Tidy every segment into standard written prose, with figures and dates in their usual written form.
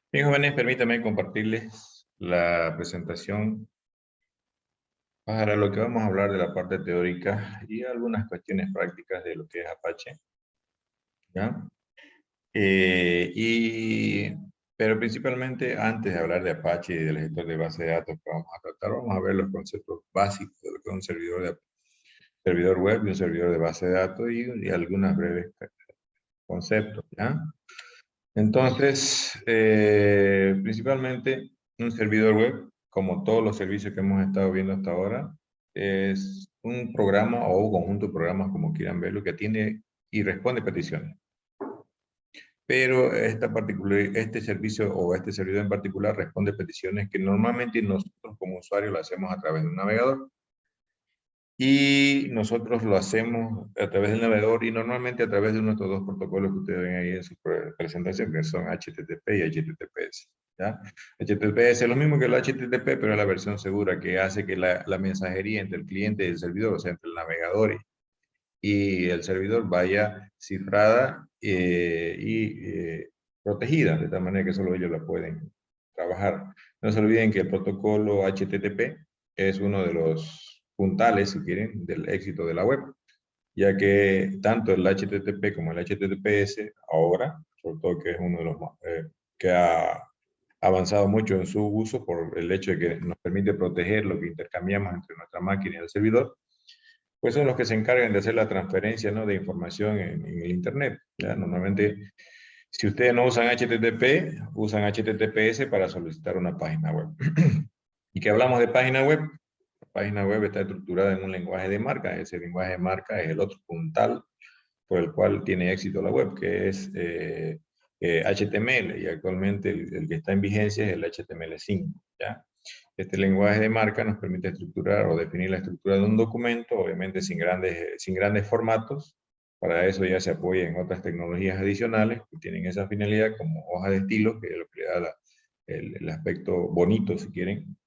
Bien, jóvenes, permítanme compartirles la presentación para lo que vamos a hablar de la parte teórica y algunas cuestiones prácticas de lo que es Apache, ¿ya? Pero principalmente, antes de hablar de Apache y del gestor de base de datos que vamos a tratar, vamos a ver los conceptos básicos de lo que es un servidor web y un servidor de base de datos y algunas breves conceptos, ¿ya? Entonces, principalmente un servidor web, como todos los servicios que hemos estado viendo hasta ahora, es un programa o un conjunto de programas, como quieran verlo, que atiende y responde peticiones. Pero este servicio o este servidor en particular responde peticiones que normalmente nosotros como usuarios lo hacemos a través de un navegador. Y nosotros lo hacemos a través del navegador y normalmente a través de nuestros dos protocolos que ustedes ven ahí en su presentación, que son HTTP y HTTPS. ¿Ya? HTTPS es lo mismo que el HTTP, pero es la versión segura que hace que la mensajería entre el cliente y el servidor, o sea, entre el navegador y el servidor, vaya cifrada protegida, de tal manera que solo ellos la pueden trabajar. No se olviden que el protocolo HTTP es uno de los puntales, si quieren, del éxito de la web, ya que tanto el HTTP como el HTTPS ahora, sobre todo que es uno de los más, que ha avanzado mucho en su uso por el hecho de que nos permite proteger lo que intercambiamos entre nuestra máquina y el servidor, pues son los que se encargan de hacer la transferencia, ¿no?, de información en el Internet, ¿ya? Normalmente, si ustedes no usan HTTP, usan HTTPS para solicitar una página web. ¿Y que hablamos de página web? La página web está estructurada en un lenguaje de marca. Ese lenguaje de marca es el otro puntal por el cual tiene éxito la web, que es HTML, y actualmente el que está en vigencia es el HTML5, ¿ya? Este lenguaje de marca nos permite estructurar o definir la estructura de un documento, obviamente sin grandes formatos. Para eso ya se apoya en otras tecnologías adicionales que tienen esa finalidad, como hojas de estilo, que es lo que le da el aspecto bonito, si quieren.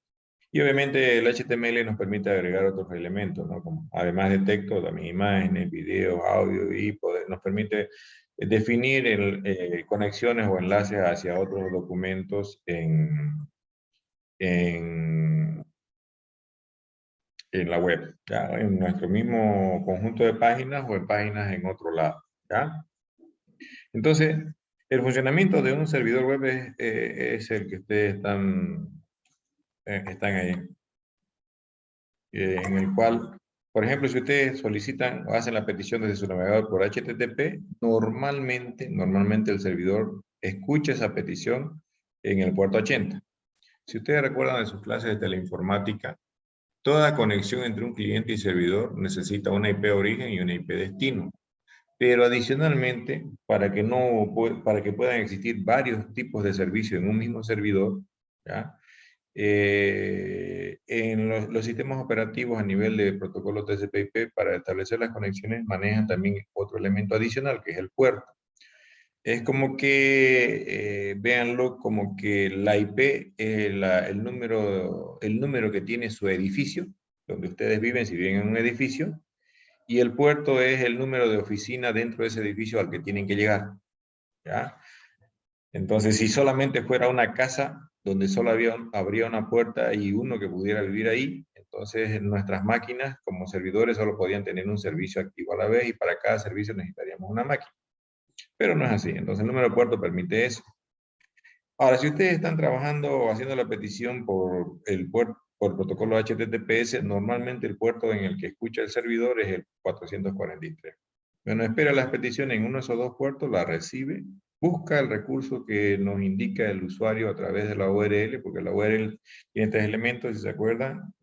Y obviamente el HTML nos permite agregar otros elementos, ¿no? Como, además de texto, también imágenes, videos, audio, y nos permite definir conexiones o enlaces hacia otros documentos en, en la web, ¿ya? En nuestro mismo conjunto de páginas o en páginas en otro lado, ¿ya? Entonces, el funcionamiento de un servidor web es el que ustedes están ahí, en el cual, por ejemplo, si ustedes solicitan o hacen la petición desde su navegador por HTTP, normalmente el servidor escucha esa petición en el puerto 80. Si ustedes recuerdan de sus clases de teleinformática, toda conexión entre un cliente y servidor necesita una IP origen y una IP destino. Pero adicionalmente, para que puedan existir varios tipos de servicios en un mismo servidor, ¿ya? En los sistemas operativos a nivel de protocolo TCP/IP, para establecer las conexiones, manejan también otro elemento adicional, que es el puerto. Es como que, véanlo como que la IP es el número que tiene su edificio, donde ustedes viven, si viven en un edificio, y el puerto es el número de oficina dentro de ese edificio al que tienen que llegar, ¿ya? Entonces, si solamente fuera una casa donde solo habría una puerta y uno que pudiera vivir ahí, entonces nuestras máquinas como servidores solo podían tener un servicio activo a la vez y para cada servicio necesitaríamos una máquina. Pero no es así, entonces el número de puerto permite eso. Ahora, si ustedes están trabajando o haciendo la petición por protocolo HTTPS, normalmente el puerto en el que escucha el servidor es el 443. Bueno, espera las peticiones en uno de esos dos puertos, la recibe, busca el recurso que nos indica el usuario a través de la URL, porque la URL tiene tres elementos, si se acuerdan.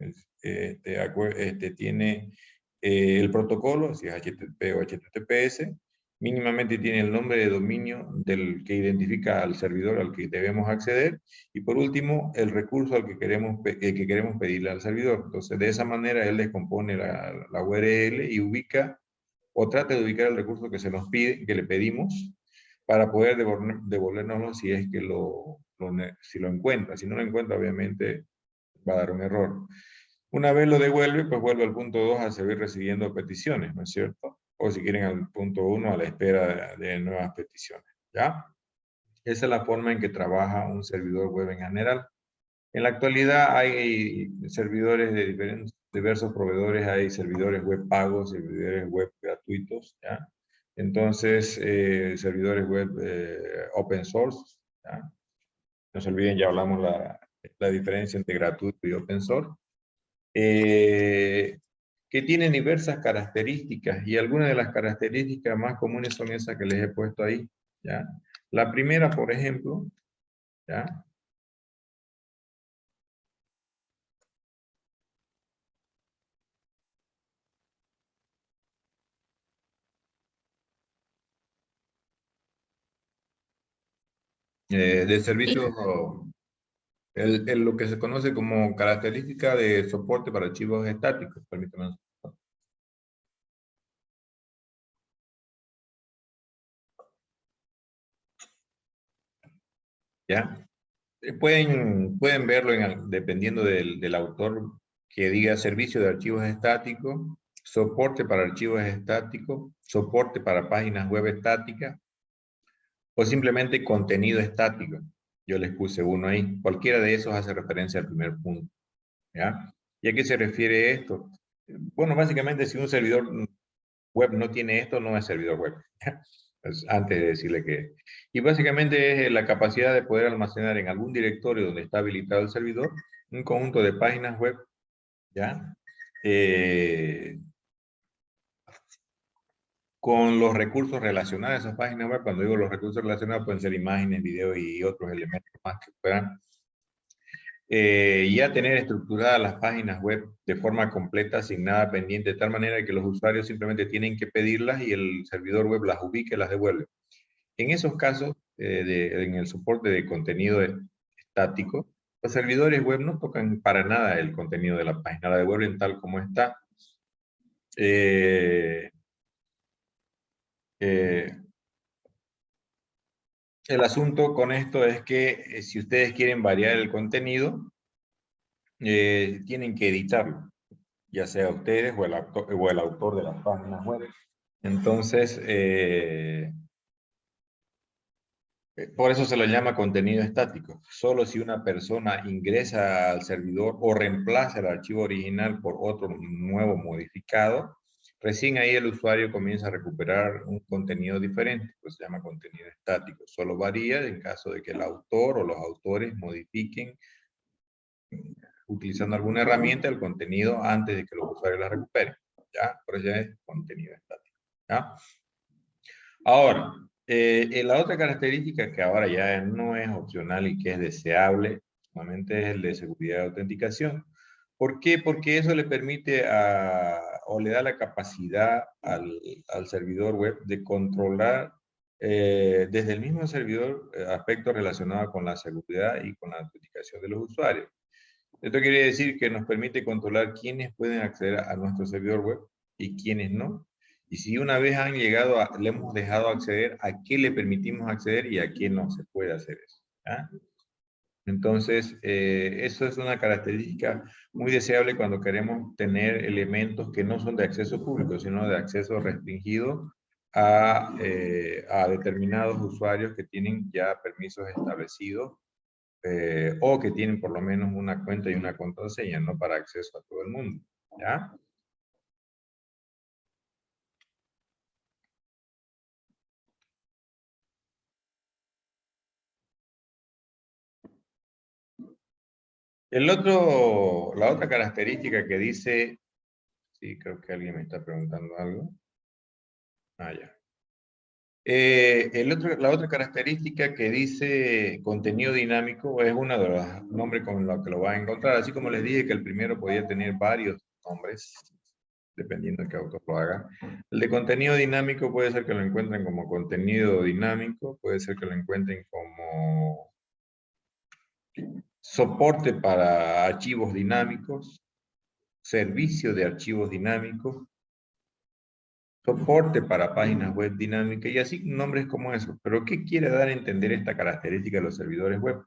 Tiene el protocolo, si es HTTP o HTTPS, mínimamente tiene el nombre de dominio del que identifica al servidor al que debemos acceder, y por último, el recurso al que queremos pedirle al servidor. Entonces, de esa manera, él descompone la URL y ubica o trata de ubicar el recurso que se nos pide, que le pedimos, para poder devolvernoslo si es que si lo encuentra. Si no lo encuentra, obviamente va a dar un error. Una vez lo devuelve, pues vuelve al punto 2 a seguir recibiendo peticiones, ¿no es cierto? O si quieren al punto 1 a la espera de nuevas peticiones, ¿ya? Esa es la forma en que trabaja un servidor web en general. En la actualidad hay servidores de diversos proveedores, hay servidores web pagos, servidores web gratuitos, ¿ya? Entonces, servidores web open source, ¿ya? No se olviden, ya hablamos la diferencia entre gratuito y open source, que tienen diversas características, y algunas de las características más comunes son esas que les he puesto ahí, ¿ya? La primera, por ejemplo, ¿ya? De servicios, lo que se conoce como característica de soporte para archivos estáticos. Permítame. ¿Ya? Pueden verlo dependiendo del autor, que diga servicio de archivos estáticos, soporte para archivos estáticos, soporte para páginas web estáticas, o simplemente contenido estático. Yo les puse uno ahí. Cualquiera de esos hace referencia al primer punto, ¿ya? ¿Y a qué se refiere esto? Bueno, básicamente, si un servidor web no tiene esto, no es servidor web. Pues, antes de decirle que... Y básicamente es la capacidad de poder almacenar en algún directorio donde está habilitado el servidor un conjunto de páginas web, ¿ya? Con los recursos relacionados a esas páginas web. Cuando digo los recursos relacionados, pueden ser imágenes, videos y otros elementos más que puedan. Ya tener estructuradas las páginas web de forma completa, sin nada pendiente, de tal manera que los usuarios simplemente tienen que pedirlas y el servidor web las ubique y las devuelve. En esos casos, en el soporte de contenido estático, los servidores web no tocan para nada el contenido de la página, la devuelven tal como está. Eh, eh, el asunto con esto es que si ustedes quieren variar el contenido, tienen que editarlo, ya sea ustedes o el autor de las páginas web. Entonces, por eso se lo llama contenido estático. Solo si una persona ingresa al servidor o reemplaza el archivo original por otro nuevo modificado, recién ahí el usuario comienza a recuperar un contenido diferente, pues se llama contenido estático. Solo varía en caso de que el autor o los autores modifiquen utilizando alguna herramienta el contenido antes de que los usuarios la recuperen. ¿Ya? Por eso es contenido estático. ¿Ya? Ahora, la otra característica que ahora ya no es opcional y que es deseable, solamente es el de seguridad de autenticación. ¿Por qué? Porque eso le permite o le da la capacidad al servidor web de controlar desde el mismo servidor aspectos relacionados con la seguridad y con la autenticación de los usuarios. Esto quiere decir que nos permite controlar quiénes pueden acceder a nuestro servidor web y quiénes no. Y si una vez han llegado, le hemos dejado acceder, a qué le permitimos acceder y a qué no se puede hacer eso. ¿Ya? Entonces, eso es una característica muy deseable cuando queremos tener elementos que no son de acceso público, sino de acceso restringido a determinados usuarios que tienen ya permisos establecidos o que tienen por lo menos una cuenta y una contraseña, no para acceso a todo el mundo. ¿Ya? La otra característica que dice, sí, creo que alguien me está preguntando algo. Ah, ya. La otra característica que dice contenido dinámico es uno de los nombres con los que lo van a encontrar. Así como les dije que el primero podía tener varios nombres, dependiendo de qué autor lo haga. El de contenido dinámico puede ser que lo encuentren como contenido dinámico, puede ser que lo encuentren como soporte para archivos dinámicos, servicio de archivos dinámicos, soporte para páginas web dinámicas y así nombres como esos. Pero ¿qué quiere dar a entender esta característica de los servidores web?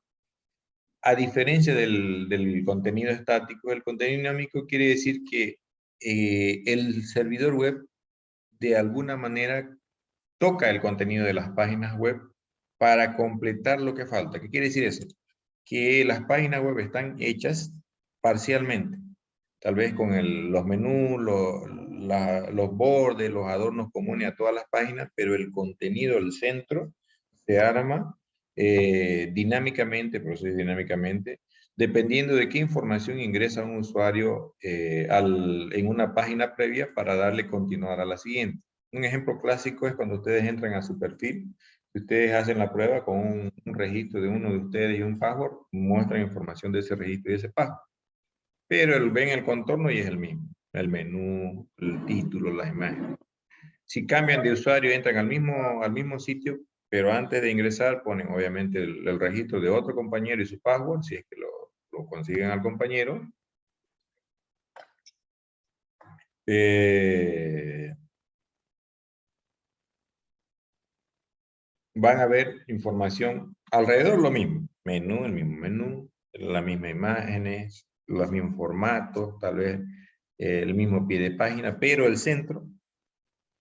A diferencia del contenido estático, el contenido dinámico quiere decir que el servidor web de alguna manera toca el contenido de las páginas web para completar lo que falta. ¿Qué quiere decir eso? Que las páginas web están hechas parcialmente. Tal vez con los menús, los bordes, los adornos comunes a todas las páginas, pero el contenido, el centro, se arma dinámicamente, procede dinámicamente, dependiendo de qué información ingresa un usuario en una página previa para darle continuar a la siguiente. Un ejemplo clásico es cuando ustedes entran a su perfil, si ustedes hacen la prueba con un registro de uno de ustedes y un password, muestran información de ese registro y de ese password. Pero ven el contorno y es el mismo. El menú, el título, las imágenes. Si cambian de usuario, entran al mismo sitio, pero antes de ingresar ponen obviamente el registro de otro compañero y su password, si es que lo consiguen al compañero. Van a ver información alrededor lo mismo. Menú, el mismo menú, las mismas imágenes, los mismos formatos, tal vez el mismo pie de página, pero el centro,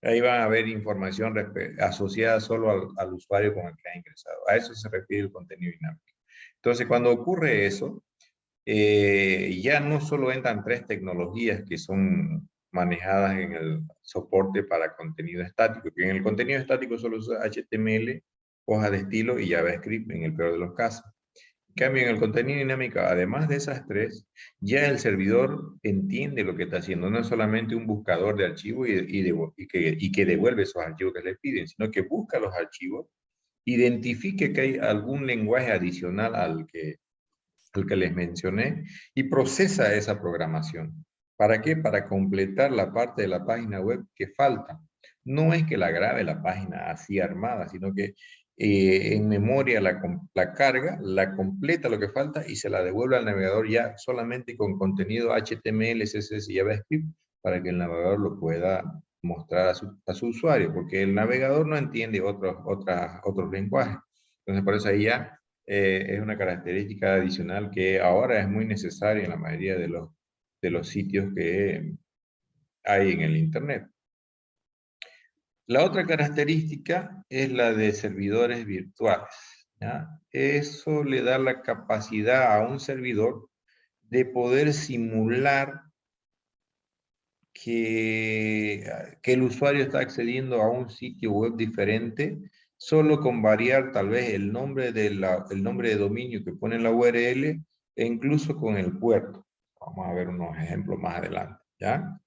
ahí van a ver información asociada solo al usuario con el que ha ingresado. A eso se refiere el contenido dinámico. Entonces, cuando ocurre eso, ya no solo entran 3 tecnologías que son manejadas en el soporte para contenido estático, que en el contenido estático solo usa HTML, hoja de estilo y JavaScript en el peor de los casos. En cambio, en el contenido dinámico, además de esas 3, ya el servidor entiende lo que está haciendo. No es solamente un buscador de archivos y que devuelve esos archivos que le piden, sino que busca los archivos, identifique que hay algún lenguaje adicional al que les mencioné, y procesa esa programación. ¿Para qué? Para completar la parte de la página web que falta. No es que la grabe la página así armada, sino que en memoria la carga, la completa lo que falta y se la devuelve al navegador ya solamente con contenido HTML, CSS y JavaScript para que el navegador lo pueda mostrar a su usuario, porque el navegador no entiende otros lenguajes. Entonces, por eso ahí ya es una característica adicional que ahora es muy necesaria en la mayoría de los sitios que hay en el Internet. La otra característica es la de servidores virtuales, ¿ya? Eso le da la capacidad a un servidor de poder simular que el usuario está accediendo a un sitio web diferente, solo con variar tal vez el nombre el nombre de dominio que pone en la URL e incluso con el puerto. Vamos a ver unos ejemplos más adelante, ¿ya?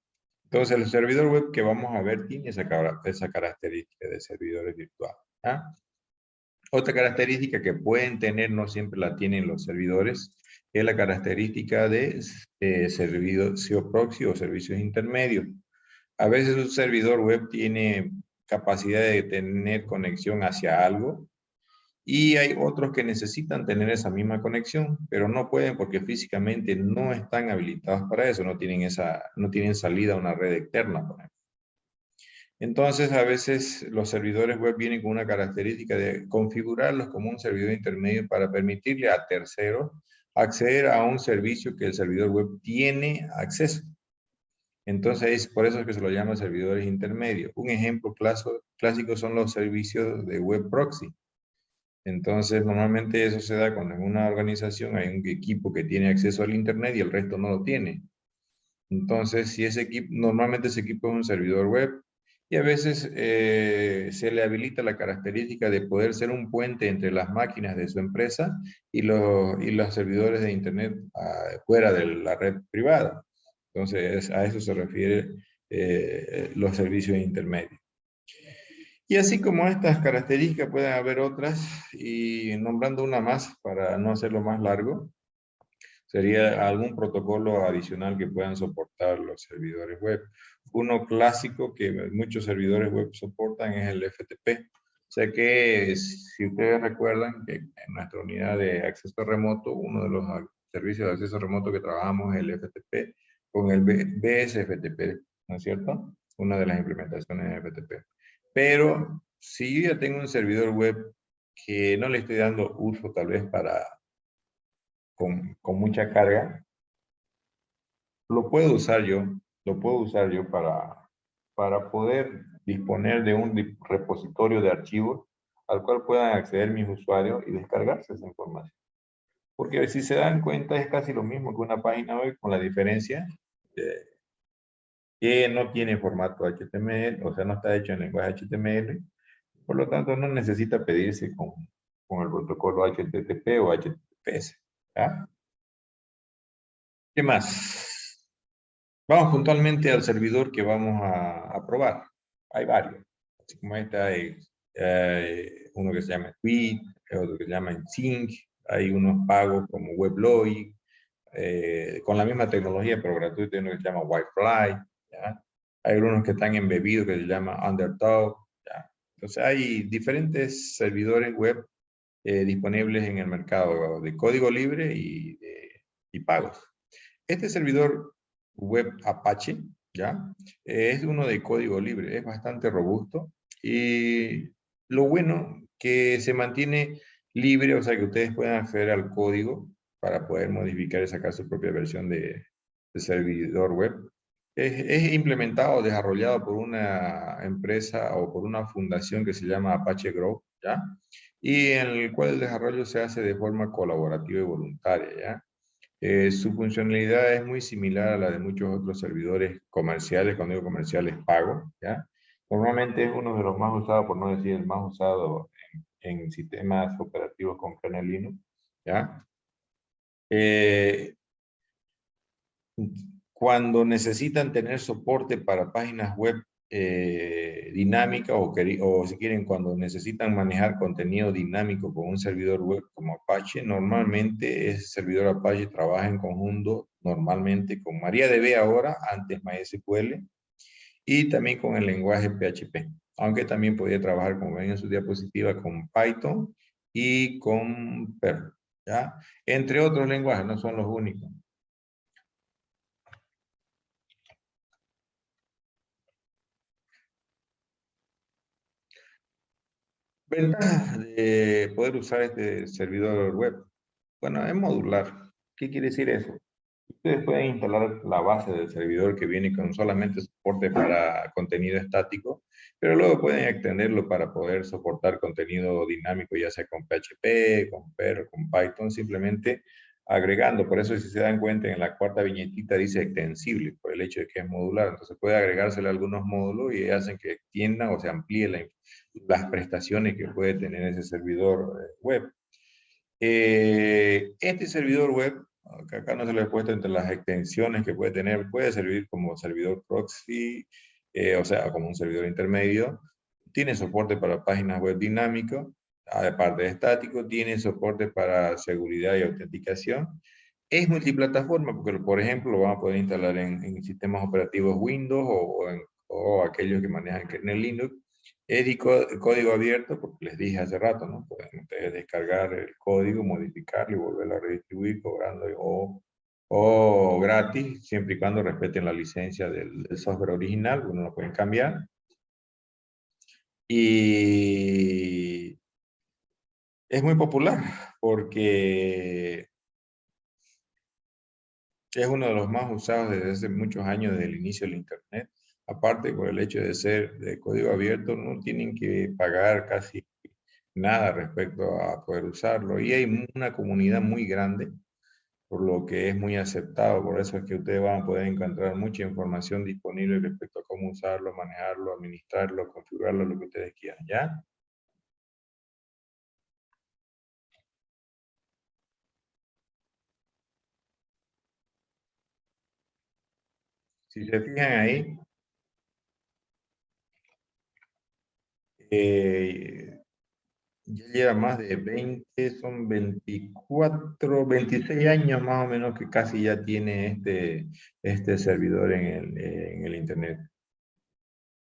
Entonces, el servidor web que vamos a ver tiene esa característica de servidores virtuales, ¿ya? Otra característica que pueden tener, no siempre la tienen los servidores, es la característica de servicio proxy o servicios intermedios. A veces un servidor web tiene capacidad de tener conexión hacia algo y hay otros que necesitan tener esa misma conexión, pero no pueden porque físicamente no están habilitados para eso, no tienen salida a una red externa, por ejemplo. Entonces, a veces los servidores web vienen con una característica de configurarlos como un servidor intermedio para permitirle a terceros acceder a un servicio que el servidor web tiene acceso. Entonces, por eso es que se lo llama servidores intermedios. Un ejemplo clásico son los servicios de web proxy. Entonces, normalmente eso se da cuando en una organización hay un equipo que tiene acceso al Internet y el resto no lo tiene. Entonces, si ese equipo, normalmente ese equipo es un servidor web y a veces se le habilita la característica de poder ser un puente entre las máquinas de su empresa y los servidores de Internet fuera de la red privada. Entonces, a eso se refiere los servicios intermedios. Y así como estas características pueden haber otras, y nombrando una más para no hacerlo más largo, sería algún protocolo adicional que puedan soportar los servidores web. Uno clásico que muchos servidores web soportan es el FTP. O sea que si ustedes recuerdan que en nuestra unidad de acceso remoto, uno de los servicios de acceso remoto que trabajamos es el FTP con el BSFTP, ¿no es cierto? Una de las implementaciones de FTP. Pero si yo ya tengo un servidor web que no le estoy dando uso tal vez con mucha carga, lo puedo usar yo para poder disponer de un repositorio de archivos al cual puedan acceder mis usuarios y descargarse esa información. Porque si se dan cuenta es casi lo mismo que una página web, con la diferencia que no tiene formato HTML, o sea, no está hecho en lenguaje HTML, por lo tanto no necesita pedirse con el protocolo HTTP o HTTPS. ¿Ya? ¿Qué más? Vamos puntualmente al servidor que vamos a probar. Hay varios. Así como esta hay uno que se llama Tweet, otro que se llama Sync, hay unos pagos como WebLogic, con la misma tecnología pero gratuito, hay uno que se llama Wi-Fi, ¿ya? Hay algunos que están embebidos que se llama Undertow, ¿ya? Entonces hay diferentes servidores web disponibles en el mercado de código libre y pagos. Este servidor web Apache, ¿ya? Es uno de código libre, es bastante robusto y lo bueno que se mantiene libre, o sea que ustedes pueden acceder al código para poder modificar y sacar su propia versión de servidor web. Es implementado, desarrollado por una empresa o por una fundación que se llama Apache Grow, ¿ya? Y en el cual el desarrollo se hace de forma colaborativa y voluntaria, ¿ya? Su funcionalidad es muy similar a la de muchos otros servidores comerciales, cuando digo comerciales pagos, ¿ya? Normalmente es uno de los más usados, por no decir el más usado en sistemas operativos con kernel Linux, ¿ya? Eh, Cuando necesitan tener soporte para páginas web dinámicas o si quieren, cuando necesitan manejar contenido dinámico con un servidor web como Apache, normalmente ese servidor Apache trabaja en conjunto normalmente con MariaDB ahora, antes MySQL, y también con el lenguaje PHP, aunque también podía trabajar, como ven en su diapositiva, con Python y con Perl, ¿ya? Entre otros lenguajes, no son los únicos. Ventajas de poder usar este servidor web. Bueno, es modular. ¿Qué quiere decir eso? Ustedes pueden instalar la base del servidor que viene con solamente soporte para contenido estático, pero luego pueden extenderlo para poder soportar contenido dinámico, ya sea con PHP, con Perl, con Python, simplemente agregando. Por eso, si se dan cuenta, en la cuarta viñetita dice extensible, por el hecho de que es modular. Entonces puede agregársele algunos módulos y hacen que extiendan o se amplíe las prestaciones que puede tener ese servidor web. Este servidor web, que acá no se le ha puesto entre las extensiones que puede tener, puede servir como servidor proxy, o sea, como un servidor intermedio. Tiene soporte para páginas web dinámico, aparte de estático, tiene soporte para seguridad y autenticación. Es multiplataforma porque, por ejemplo, lo van a poder instalar en sistemas operativos Windows o aquellos que manejan kernel Linux. Es de código abierto, porque les dije hace rato, ¿no? Pueden ustedes descargar el código, modificarlo y volverlo a redistribuir cobrando o gratis, siempre y cuando respeten la licencia del software original, uno lo pueden cambiar. Y es muy popular porque es uno de los más usados desde hace muchos años, desde el inicio del Internet. Aparte, por el hecho de ser de código abierto, no tienen que pagar casi nada respecto a poder usarlo. Y hay una comunidad muy grande, por lo que es muy aceptado. Por eso es que ustedes van a poder encontrar mucha información disponible respecto a cómo usarlo, manejarlo, administrarlo, configurarlo, lo que ustedes quieran, ¿ya? Si se fijan ahí, eh, ya lleva más de 20, son 24, 26 años más o menos que casi ya tiene este servidor en el Internet.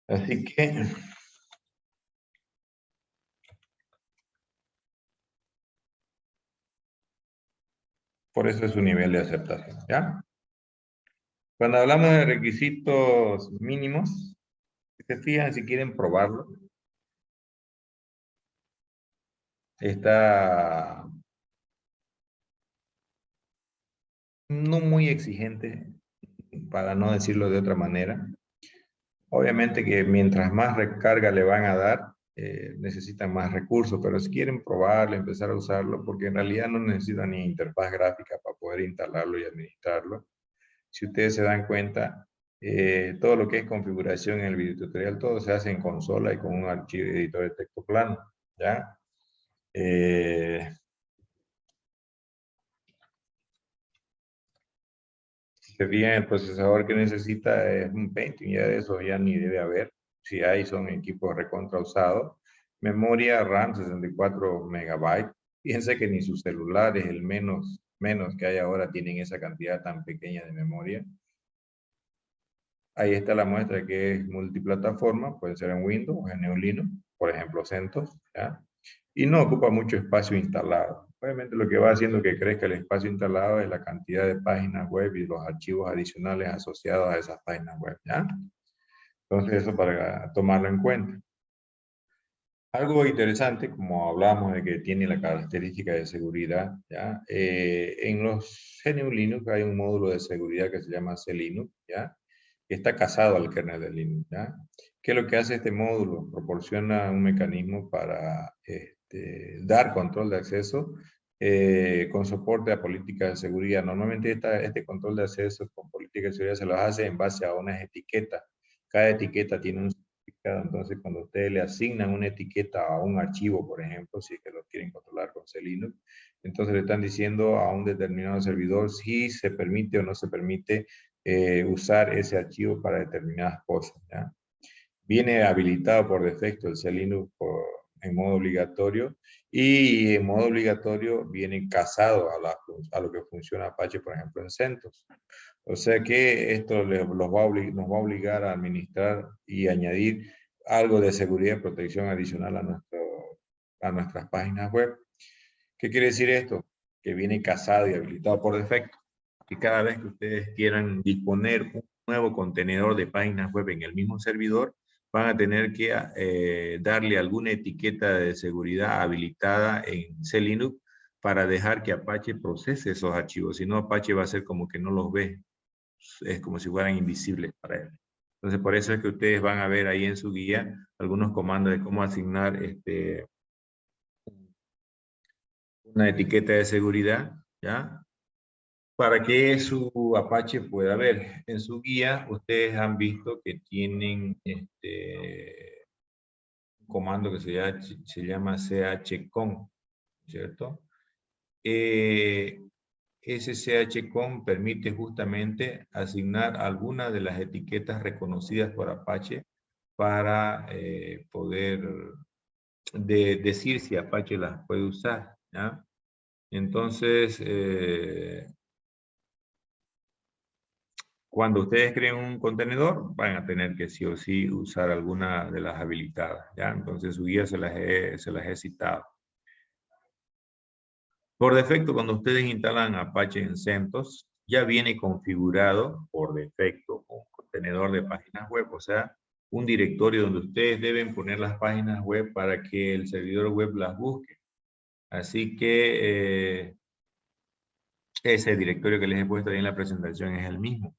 Así que, por eso es su nivel de aceptación, ¿ya? Cuando hablamos de requisitos mínimos, si se fijan, si quieren probarlo, está no muy exigente, para no decirlo de otra manera. Obviamente que mientras más recarga le van a dar, necesitan más recursos, pero si quieren probarlo, empezar a usarlo, porque en realidad no necesitan ni interfaz gráfica para poder instalarlo y administrarlo. Si ustedes se dan cuenta, todo lo que es configuración en el videotutorial, todo se hace en consola y con un archivo editor de texto plano, ¿ya? Si se fijan, el procesador que necesita es un Pentium, ya de eso ya ni debe haber. Si hay, son equipos recontra usados. Memoria RAM 64 megabytes. Fíjense que ni sus celulares, el menos que hay ahora, tienen esa cantidad tan pequeña de memoria. Ahí está la muestra que es multiplataforma, puede ser en Windows o en Linux, por ejemplo CentOS, ¿ya? Y no ocupa mucho espacio instalado. Obviamente lo que va haciendo que crezca el espacio instalado es la cantidad de páginas web y los archivos adicionales asociados a esas páginas web, ¿ya? Entonces eso para tomarlo en cuenta. Algo interesante, como hablamos de que tiene la característica de seguridad, ¿ya? En los GNU Linux hay un módulo de seguridad que se llama CLinux, ¿ya? Que está casado al kernel de Linux, ¿ya? ¿Qué es lo que hace este módulo? Proporciona un mecanismo para dar control de acceso con soporte a políticas de seguridad. Normalmente este control de acceso con políticas de seguridad se los hace en base a unas etiquetas. Cada etiqueta tiene un significado. Entonces, cuando ustedes le asignan una etiqueta a un archivo, por ejemplo, si es que lo quieren controlar con Linux, entonces le están diciendo a un determinado servidor si se permite o no se permite usar ese archivo para determinadas cosas, ¿ya? Viene habilitado por defecto el Linux en modo obligatorio, y en modo obligatorio viene casado a lo que funciona Apache, por ejemplo, en CentOS. O sea que esto nos va a obligar a administrar y añadir algo de seguridad y protección adicional a nuestras páginas web. ¿Qué quiere decir esto? Que viene casado y habilitado por defecto. Que cada vez que ustedes quieran disponer un nuevo contenedor de páginas web en el mismo servidor, van a tener que darle alguna etiqueta de seguridad habilitada en CLinux para dejar que Apache procese esos archivos. Si no, Apache va a ser como que no los ve. Es como si fueran invisibles para él. Entonces, por eso es que ustedes van a ver ahí en su guía algunos comandos de cómo asignar una etiqueta de seguridad, ¿ya? Para que su Apache pueda ver. En su guía, ustedes han visto que tienen un comando que se llama chcon, ¿cierto? Ese chcon permite justamente asignar algunas de las etiquetas reconocidas por Apache para poder decir si Apache las puede usar, ¿ya? Entonces, cuando ustedes creen un contenedor, van a tener que sí o sí usar alguna de las habilitadas, ¿ya? Entonces su guía se las he citado. Por defecto, cuando ustedes instalan Apache en CentOS, ya viene configurado por defecto un contenedor de páginas web, o sea, un directorio donde ustedes deben poner las páginas web para que el servidor web las busque. Así que ese directorio que les he puesto ahí en la presentación es el mismo.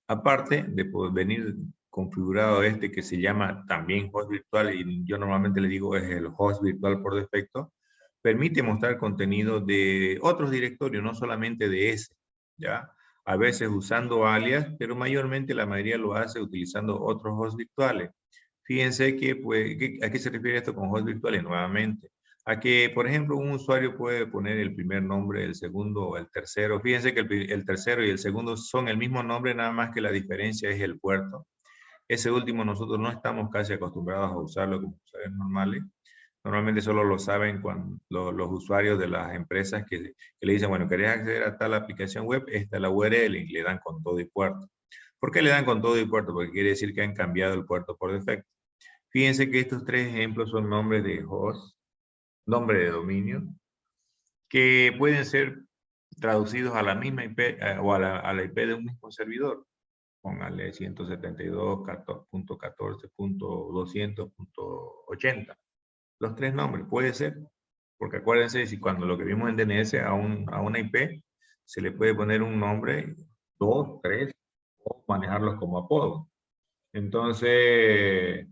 Aparte de poder venir configurado que se llama también host virtual, y yo normalmente le digo es el host virtual por defecto, permite mostrar contenido de otros directorios, no solamente de ese, ¿ya? A veces usando alias, pero mayormente la mayoría lo hace utilizando otros hosts virtuales. Fíjense que, pues, ¿a qué se refiere esto con hosts virtuales? Nuevamente, a que, por ejemplo, un usuario puede poner el primer nombre, el segundo o el tercero. Fíjense que el tercero y el segundo son el mismo nombre, nada más que la diferencia es el puerto. Ese último nosotros no estamos casi acostumbrados a usarlo como usuarios normales. Normalmente solo lo saben cuando los usuarios de las empresas que le dicen, bueno, ¿querés acceder a tal aplicación web? Esta es la URL y le dan con todo y puerto. ¿Por qué le dan con todo y puerto? Porque quiere decir que han cambiado el puerto por defecto. Fíjense que estos tres ejemplos son nombres de host, nombre de dominio, que pueden ser traducidos a la misma IP o a la IP de un mismo servidor. Póngale 172.14.14.200.80. Los tres nombres, puede ser. Porque acuérdense, si cuando lo que vimos en DNS a una IP, se le puede poner un nombre, 2, 3, o manejarlos como apodo. Entonces,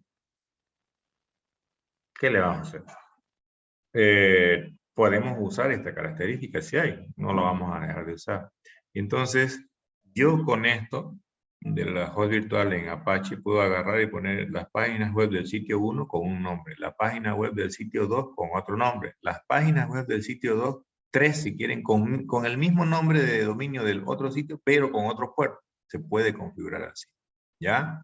¿Qué le vamos a hacer? Podemos usar esta característica si hay, no lo vamos a dejar de usar. Entonces, yo con esto de la host virtual en Apache puedo agarrar y poner las páginas web del sitio 1 con un nombre, la página web del sitio 2 con otro nombre, las páginas web del sitio 2, 3 si quieren con el mismo nombre de dominio del otro sitio, pero con otro puerto. Se puede configurar así, ¿ya?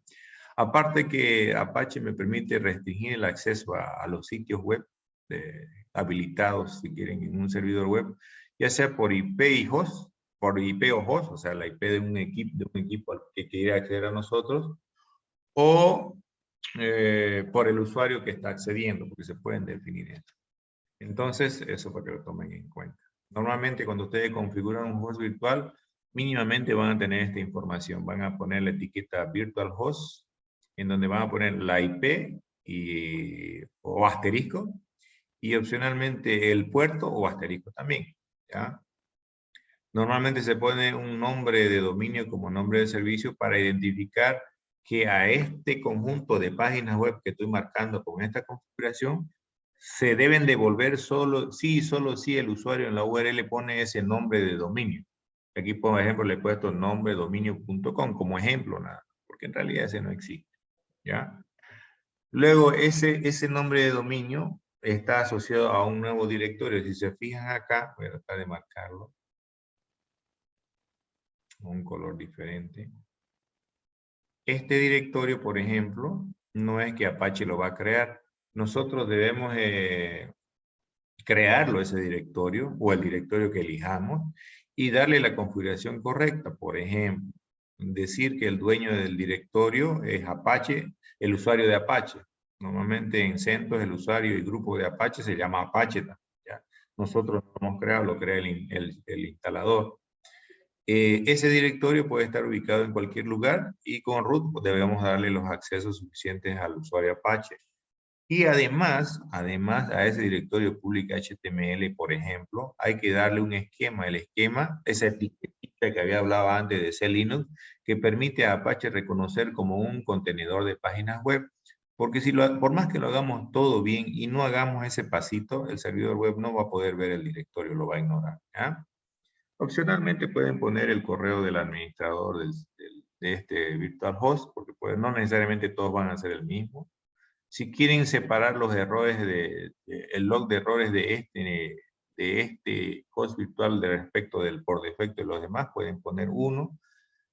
Aparte que Apache me permite restringir el acceso a los sitios web habilitados, si quieren, en un servidor web, ya sea por IP y host, por IP o host, o sea, la IP de un equipo al que quiera acceder a nosotros, o por el usuario que está accediendo, porque se pueden definir esto. Entonces, eso para que lo tomen en cuenta. Normalmente, cuando ustedes configuran un host virtual, mínimamente van a tener esta información. Van a poner la etiqueta virtual host, en donde van a poner la IP o asterisco, y opcionalmente el puerto o asterisco también, ¿ya? Normalmente se pone un nombre de dominio como nombre de servicio para identificar que a este conjunto de páginas web que estoy marcando con esta configuración se deben devolver solo si el usuario en la URL pone ese nombre de dominio. Aquí, por ejemplo, le he puesto nombre dominio.com como ejemplo, nada, porque en realidad ese no existe, ¿ya? Luego, ese nombre de dominio está asociado a un nuevo directorio. Si se fijan acá, voy a tratar de marcarlo con un color diferente. Este directorio, por ejemplo, no es que Apache lo va a crear. Nosotros debemos crearlo, ese directorio, o el directorio que elijamos, y darle la configuración correcta. Por ejemplo, decir que el dueño del directorio es Apache, el usuario de Apache. Normalmente en CentOS el usuario y grupo de Apache se llama Apache. ¿Ya? Nosotros no lo hemos creado, lo crea el instalador. Ese directorio puede estar ubicado en cualquier lugar y con root pues, debemos darle los accesos suficientes al usuario Apache. Y además a ese directorio público HTML, por ejemplo, hay que darle un esquema. El esquema, esa etiqueta que había hablado antes de C-Linux, que permite a Apache reconocer como un contenedor de páginas web. Porque por más que lo hagamos todo bien y no hagamos ese pasito, el servidor web no va a poder ver el directorio, lo va a ignorar. ¿Ya? Opcionalmente pueden poner el correo del administrador de este virtual host, porque pues, no necesariamente todos van a ser el mismo. Si quieren separar los errores el log de errores de este host virtual de respecto del por defecto de los demás, pueden poner uno.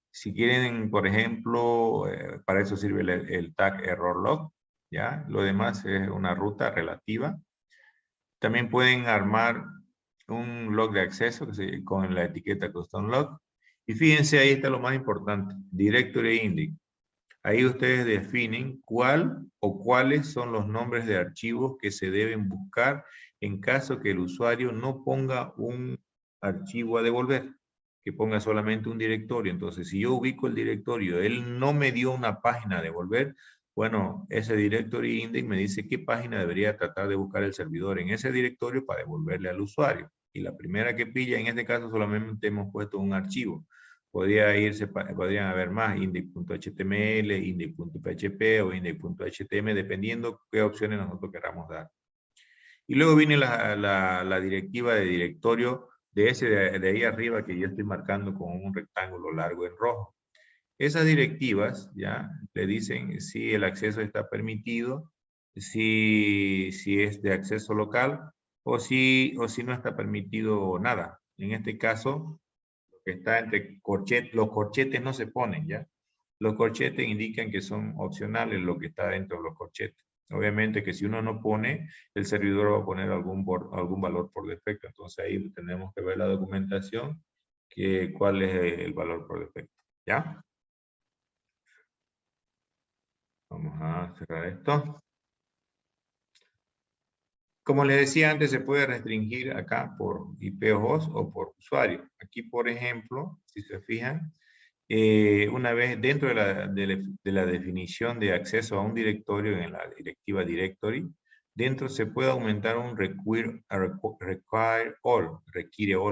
Si quieren, por ejemplo, para eso sirve el tag error log, ¿ya? Lo demás es una ruta relativa. También pueden armar un log de acceso con la etiqueta custom log. Y fíjense, ahí está lo más importante, directory index. Ahí ustedes definen cuál o cuáles son los nombres de archivos que se deben buscar en caso que el usuario no ponga un archivo a devolver, que ponga solamente un directorio. Entonces, si yo ubico el directorio, él no me dio una página a devolver, bueno, ese directory index me dice qué página debería tratar de buscar el servidor en ese directorio para devolverle al usuario. Y la primera que pilla, en este caso solamente hemos puesto un archivo. Podrían haber más, index.html, index.php o index.htm, dependiendo qué opciones nosotros queramos dar. Y luego viene la directiva de directorio de ahí arriba que yo estoy marcando con un rectángulo largo en rojo. Esas directivas ya le dicen si el acceso está permitido, si es de acceso local o si no está permitido nada. En este caso, que está entre corchetes, los corchetes no se ponen, ¿ya? Los corchetes indican que son opcionales lo que está dentro de los corchetes. Obviamente que si uno no pone, el servidor va a poner algún valor por defecto. Entonces ahí tenemos que ver la documentación, cuál es el valor por defecto, ¿ya? Vamos a cerrar esto. Como les decía antes, se puede restringir acá por IP host o por usuario. Aquí, por ejemplo, si se fijan, una vez dentro de la definición de acceso a un directorio en la directiva directory, dentro se puede aumentar un require all,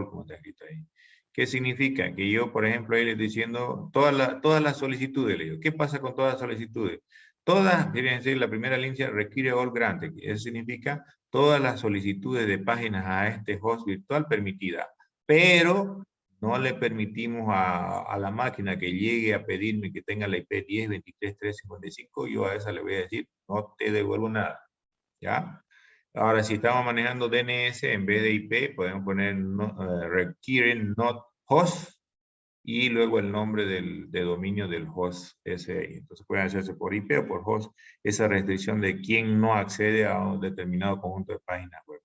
como está escrito ahí. ¿Qué significa? Que yo, por ejemplo, ahí le estoy diciendo todas las solicitudes. Le digo, ¿qué pasa con todas las solicitudes? Todas, fíjense, la primera línea requiere all granted. Eso significa todas las solicitudes de páginas a este host virtual permitidas. Pero no le permitimos a la máquina que llegue a pedirme que tenga la IP 10.23.355. Yo a esa le voy a decir, no te devuelvo nada. ¿Ya? Ahora, si estamos manejando DNS, en vez de IP, podemos poner requiere not host y luego el nombre de dominio del host SI. Entonces pueden hacerse por IP o por host esa restricción de quién no accede a un determinado conjunto de páginas web.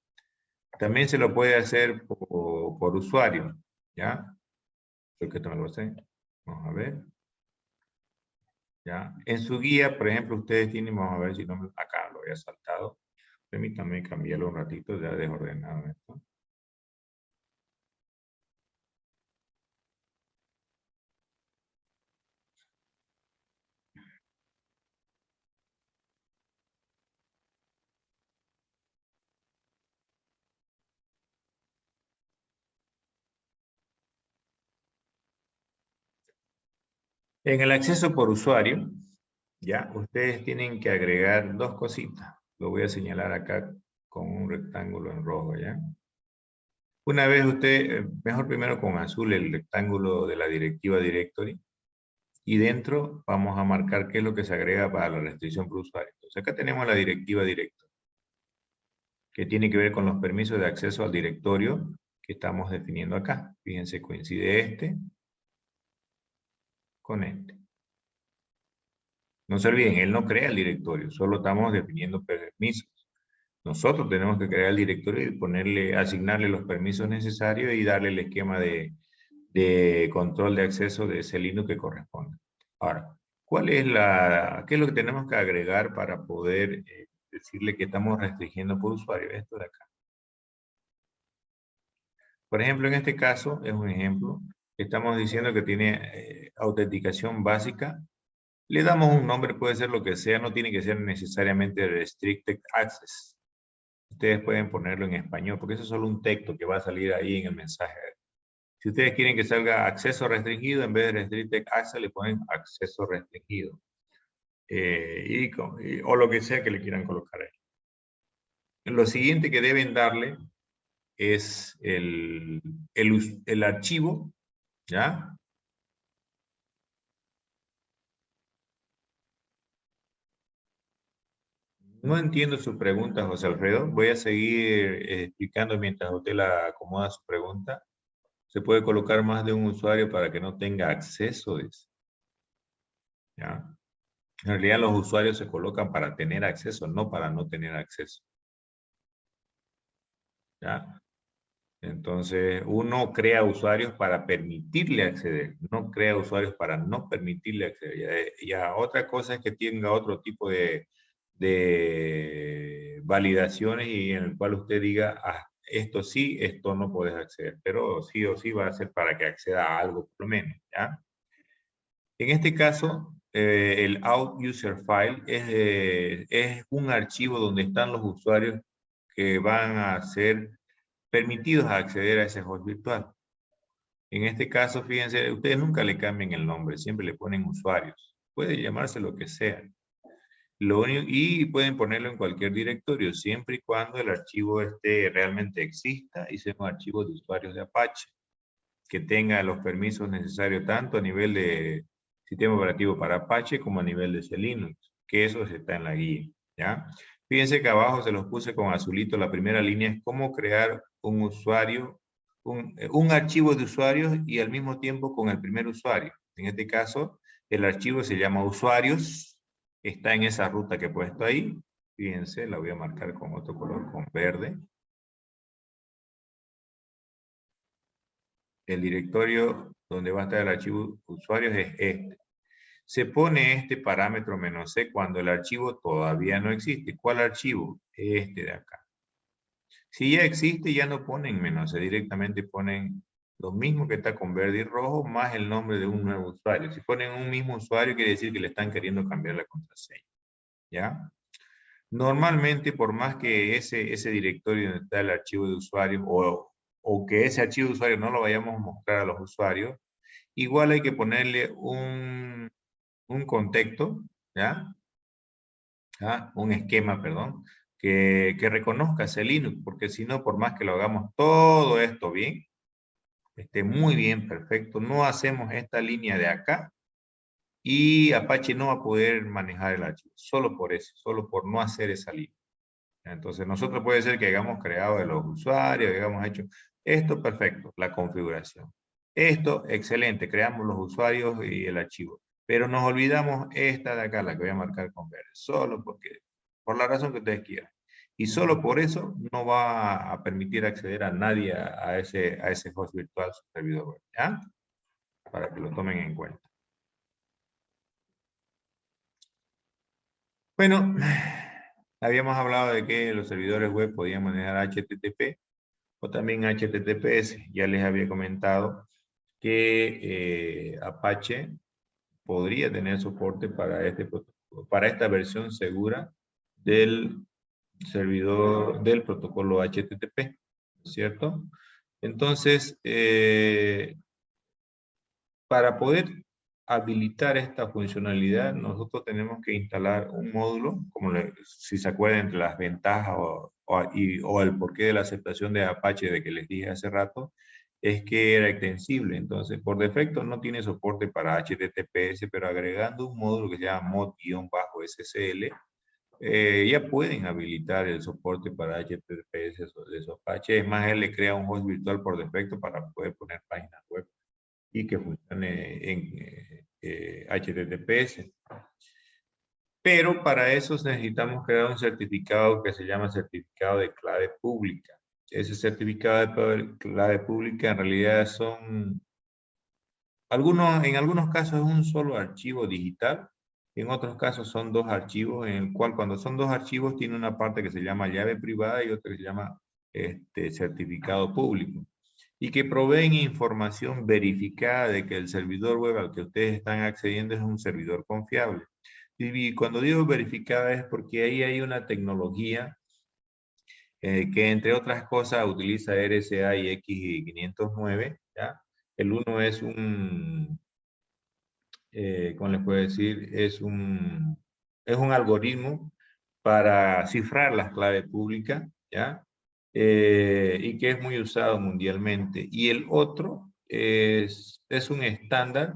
También se lo puede hacer por usuario, ¿ya? Creo que esto me lo sé. Vamos a ver. ¿Ya? En su guía, por ejemplo, ustedes tienen, vamos a ver si no me, acá lo había saltado. Permítanme cambiarlo un ratito, ya desordenado esto. En el acceso por usuario, ya, ustedes tienen que agregar dos cositas. Lo voy a señalar acá con un rectángulo en rojo, ¿ya? Una vez usted, mejor primero con azul el rectángulo de la directiva directory, y dentro vamos a marcar qué es lo que se agrega para la restricción por usuario. Entonces acá tenemos la directiva directory, que tiene que ver con los permisos de acceso al directorio que estamos definiendo acá. Fíjense, coincide este con este. No se olviden, él no crea el directorio, solo estamos definiendo permisos. Nosotros tenemos que crear el directorio y ponerle, asignarle los permisos necesarios y darle el esquema de control de acceso de ese Linux que corresponde. Ahora, ¿qué es lo que tenemos que agregar para poder decirle que estamos restringiendo por usuario? Esto de acá. Por ejemplo, en este caso, es un ejemplo, estamos diciendo que tiene autenticación básica. Le damos un nombre, puede ser lo que sea, no tiene que ser necesariamente Restricted Access. Ustedes pueden ponerlo en español, porque eso es solo un texto que va a salir ahí en el mensaje. Si ustedes quieren que salga acceso restringido, en vez de Restricted Access, le ponen acceso restringido. O lo que sea que le quieran colocar ahí. Lo siguiente que deben darle es el archivo, ¿ya? No entiendo su pregunta, José Alfredo. Voy a seguir explicando mientras usted la acomoda su pregunta. Se puede colocar más de un usuario para que no tenga acceso, dice. ¿Ya? En realidad los usuarios se colocan para tener acceso, no para no tener acceso. ¿Ya? Entonces, uno crea usuarios para permitirle acceder, no crea usuarios para no permitirle acceder. Ya otra cosa es que tenga otro tipo de validaciones y en el cual usted diga, ah, esto sí, esto no puedes acceder, pero sí o sí va a ser para que acceda a algo por lo menos, ¿ya? En este caso, el out user file es un archivo donde están los usuarios que van a ser permitidos a acceder a ese host virtual. En este caso, fíjense, ustedes nunca le cambien el nombre, siempre le ponen usuarios. Puede llamarse lo que sea. Y pueden ponerlo en cualquier directorio, siempre y cuando el archivo realmente exista y sea un archivo de usuarios de Apache, que tenga los permisos necesarios tanto a nivel de sistema operativo para Apache como a nivel de Linux, que eso está en la guía, ¿ya? Fíjense que abajo se los puse con azulito, la primera línea es cómo crear un usuario, un archivo de usuarios y al mismo tiempo con el primer usuario. En este caso, el archivo se llama usuarios, está en esa ruta que he puesto ahí. Fíjense, la voy a marcar con otro color, con verde. El directorio donde va a estar el archivo usuarios es este. Se pone este parámetro "-c" cuando el archivo todavía no existe. ¿Cuál archivo? Este de acá. Si ya existe, ya no ponen "-c", directamente ponen lo mismo que está con verde y rojo, más el nombre de un nuevo usuario. Si ponen un mismo usuario, quiere decir que le están queriendo cambiar la contraseña. ¿Ya? Normalmente, por más que ese directorio donde está el archivo de usuario, o que ese archivo de usuario no lo vayamos a mostrar a los usuarios, igual hay que ponerle un contexto, ¿ya? un esquema, perdón, que reconozca ese Linux, porque si no, por más que lo hagamos todo esto bien, esté muy bien, perfecto, no hacemos esta línea de acá, y Apache no va a poder manejar el archivo, solo por eso, solo por no hacer esa línea. Entonces, nosotros puede ser que hayamos creado de los usuarios, que hayamos hecho esto, perfecto, la configuración. Esto, excelente, creamos los usuarios y el archivo. Pero nos olvidamos esta de acá, la que voy a marcar con verde, solo porque, por la razón que ustedes quieran. Y solo por eso no va a permitir acceder a nadie a ese host virtual, su servidor web, ¿ya? Para que lo tomen en cuenta. Bueno, habíamos hablado de que los servidores web podían manejar HTTP o también HTTPS. Ya les había comentado que Apache podría tener soporte para para esta versión segura del servidor del protocolo HTTP, ¿cierto? Entonces, para poder habilitar esta funcionalidad, nosotros tenemos que instalar un módulo, si se acuerdan entre las ventajas o el porqué de la aceptación de Apache de que les dije hace rato, es que era extensible. Entonces, por defecto no tiene soporte para HTTPS, pero agregando un módulo que se llama mod-SSL, ya pueden habilitar el soporte para HTTPS de su Apache. Es más, él le crea un host virtual por defecto para poder poner páginas web y que funcione en HTTPS. Pero para eso necesitamos crear un certificado que se llama certificado de clave pública. Ese certificado de clave pública en realidad en algunos casos es un solo archivo digital, en otros casos son dos archivos, en el cual cuando son dos archivos tiene una parte que se llama llave privada y otra que se llama certificado público, y que proveen información verificada de que el servidor web al que ustedes están accediendo es un servidor confiable. Y cuando digo verificada es porque ahí hay una tecnología que entre otras cosas utiliza RSA y X509, ¿ya? El uno es ¿cómo les puedo decir? Es un algoritmo para cifrar las claves públicas, ¿ya? Y que es muy usado mundialmente. Y el otro es un estándar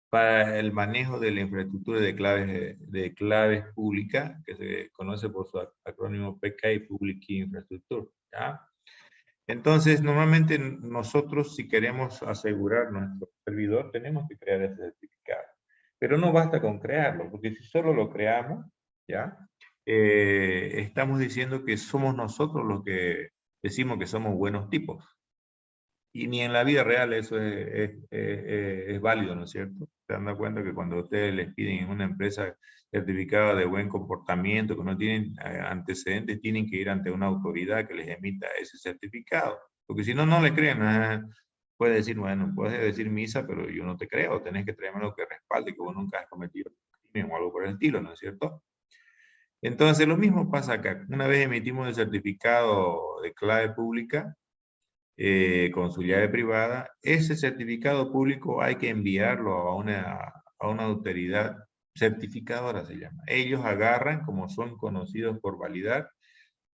para el manejo de la infraestructura de claves públicas, que se conoce por su acrónimo PKI, Public Key Infrastructure, ¿ya? Entonces, normalmente nosotros, si queremos asegurar nuestro servidor, tenemos que crear ese certificado. Pero no basta con crearlo, porque si solo lo creamos, ¿ya? Estamos diciendo que somos nosotros los que decimos que somos buenos tipos. Y ni en la vida real eso es válido, ¿no es cierto? Se dan cuenta que cuando ustedes les piden en una empresa certificado de buen comportamiento, que no tienen antecedentes, tienen que ir ante una autoridad que les emita ese certificado. Porque si no, no le creen. Puede decir, bueno, puedes decir misa, pero yo no te creo. Tenés que traerme algo que respalde que vos nunca has cometido un crimen o algo por el estilo, ¿no es cierto? Entonces, lo mismo pasa acá. Una vez emitimos el certificado de clave pública, con su llave privada, ese certificado público hay que enviarlo a una autoridad certificadora, se llama. Ellos agarran, como son conocidos por validar,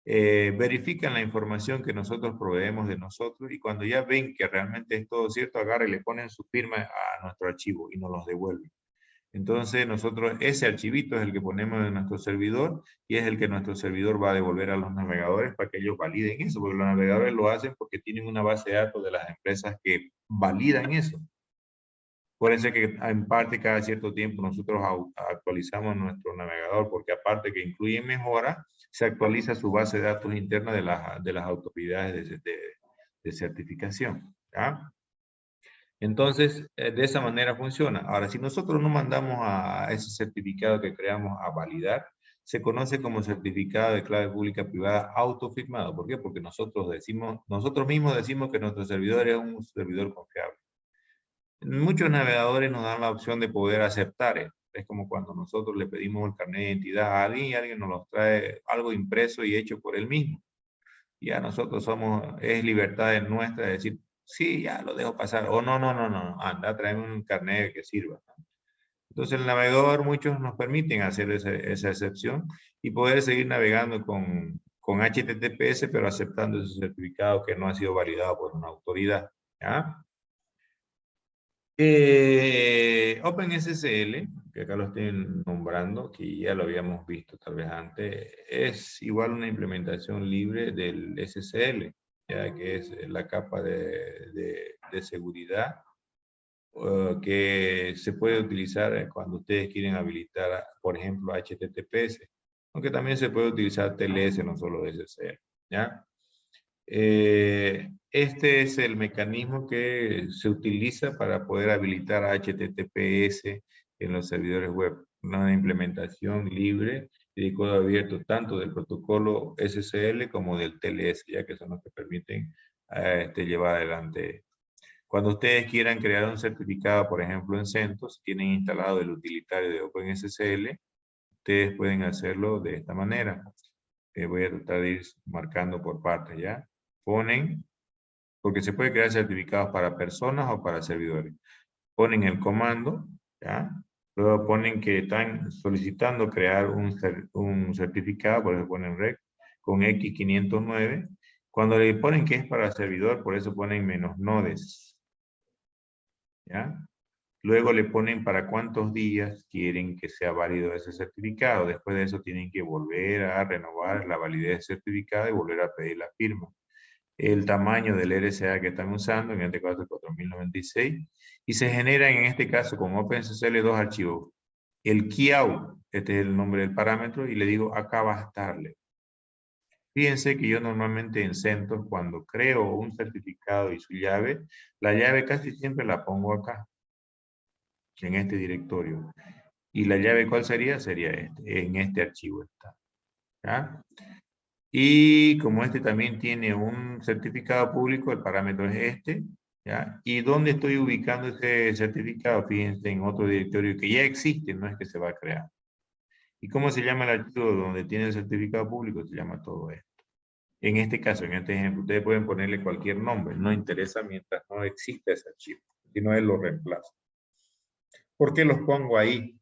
verifican la información que nosotros proveemos de nosotros y cuando ya ven que realmente es todo cierto, agarran y le ponen su firma a nuestro archivo y nos los devuelven. Entonces nosotros ese archivito es el que ponemos en nuestro servidor y es el que nuestro servidor va a devolver a los navegadores para que ellos validen eso, porque los navegadores lo hacen porque tienen una base de datos de las empresas que validan eso. Puede ser que en parte cada cierto tiempo nosotros actualizamos nuestro navegador porque aparte que incluye mejoras, se actualiza su base de datos interna de las autoridades de certificación, ¿ya? Entonces, de esa manera funciona. Ahora, si nosotros no mandamos a ese certificado que creamos a validar, se conoce como certificado de clave pública privada autofirmado. ¿Por qué? Porque nosotros mismos decimos que nuestro servidor es un servidor confiable. Muchos navegadores nos dan la opción de poder aceptar esto. Es como cuando nosotros le pedimos el carnet de identidad a alguien y alguien nos lo trae algo impreso y hecho por él mismo. Ya nosotros es libertad nuestra de decir, sí, ya lo dejo pasar, o no, anda, tráeme un carnet que sirva, ¿no? Entonces el navegador, muchos nos permiten hacer esa excepción y poder seguir navegando con HTTPS, pero aceptando ese certificado que no ha sido validado por una autoridad. ¿Ya? OpenSSL, que acá lo estoy nombrando, que ya lo habíamos visto tal vez antes, es igual una implementación libre del SSL, ya que es la capa de seguridad que se puede utilizar cuando ustedes quieren habilitar, por ejemplo, HTTPS, aunque también se puede utilizar TLS, no solo SSL, ¿ya? Este es el mecanismo que se utiliza para poder habilitar HTTPS en los servidores web. Una implementación libre y de código abierto tanto del protocolo SSL como del TLS, ya que son los que permiten llevar adelante. Cuando ustedes quieran crear un certificado, por ejemplo en CentOS, tienen instalado el utilitario de OpenSSL, ustedes pueden hacerlo de esta manera. Voy a tratar de ir marcando por partes, ¿ya? Ponen, porque se puede crear certificados para personas o para servidores. Ponen el comando, ¿ya? Luego ponen que están solicitando crear un certificado, por eso ponen rec, con X509. Cuando le ponen que es para servidor, por eso ponen -nodes, ¿ya? Luego le ponen para cuántos días quieren que sea válido ese certificado. Después de eso tienen que volver a renovar la validez del certificado y volver a pedir la firma. El tamaño del RSA que están usando, en este caso 4096, y se generan en este caso con OpenSSL dos archivos. El KeyOut, este es el nombre del parámetro, y le digo acá bastarle. Fíjense que yo normalmente en CentOS, cuando creo un certificado y su llave, la llave casi siempre la pongo acá, en este directorio. ¿Y la llave cuál sería? Sería este, en este archivo está. ¿Ya? Y como este también tiene un certificado público, el parámetro es este, ¿ya? ¿Y dónde estoy ubicando ese certificado? Fíjense, en otro directorio que ya existe, no es que se va a crear. ¿Y cómo se llama el archivo donde tiene el certificado público? Se llama todo esto. En este caso, en este ejemplo, ustedes pueden ponerle cualquier nombre, no interesa mientras no exista ese archivo, si no él lo reemplaza. ¿Por qué los pongo ahí?